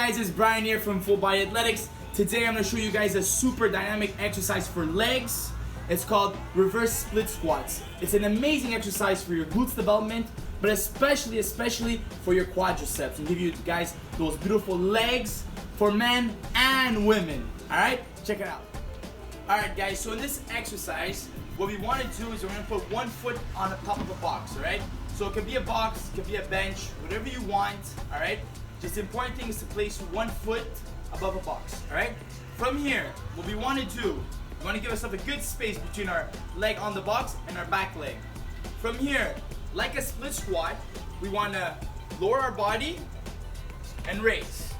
guys, it's Brian here from Full Body Athletics. Today I'm going to show you guys a super dynamic exercise for legs. It's called reverse split squats. It's an amazing exercise for your glutes development, but especially for your quadriceps, and give you guys those beautiful legs for men and women. Alright, check it out. Alright guys, so in this exercise, what we want to do is we're going to put one foot on the top of a box, alright? So it could be a box, it could be a bench, whatever you want, alright? Just the important thing is to place one foot above a box, alright? From here, what we want to do, we want to give ourselves a good space between our leg on the box and our back leg. From here, like a split squat, we want to lower our body and raise.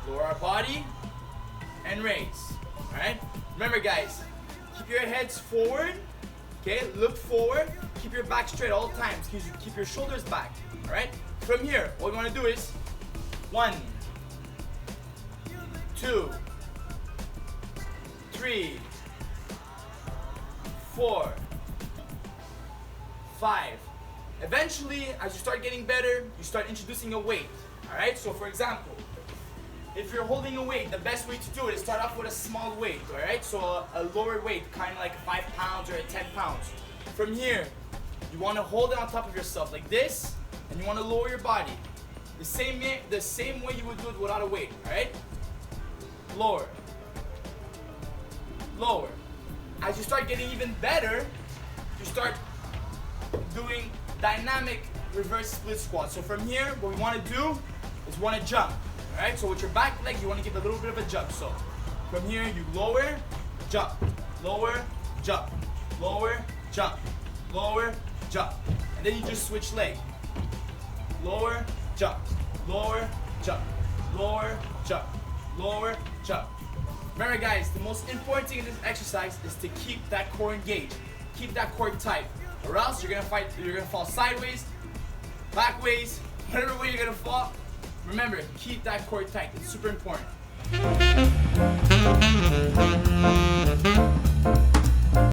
Lower our body and raise, alright? Remember guys, keep your heads forward, okay? Look forward, keep your back straight all times, keep your shoulders back, alright? From here, what we want to do is 1, 2, 3, 4, 5. Eventually, as you start getting better, you start introducing a weight, alright? So for example, if you're holding a weight, the best way to do it is start off with a small weight, alright? So a lower weight, kind of like 5 pounds or 10 pounds. From here, you want to hold it on top of yourself like this, and you want to lower your body. The same way you would do it without a weight, alright? Lower. Lower. As you start getting even better, you start doing dynamic reverse split squats. So from here, what we want to do is we want to jump. Alright, so with your back leg, you want to give a little bit of a jump. So from here, you lower, jump, lower, jump, lower, jump, lower, jump. And then you just switch leg. Lower, jump, lower, jump, lower, jump, lower, jump. Remember guys, the most important thing in this exercise is to keep that core engaged. Keep that core tight. Or else you're gonna fall sideways, backways, whatever way you're gonna fall. Remember, keep that core tight. It's super important.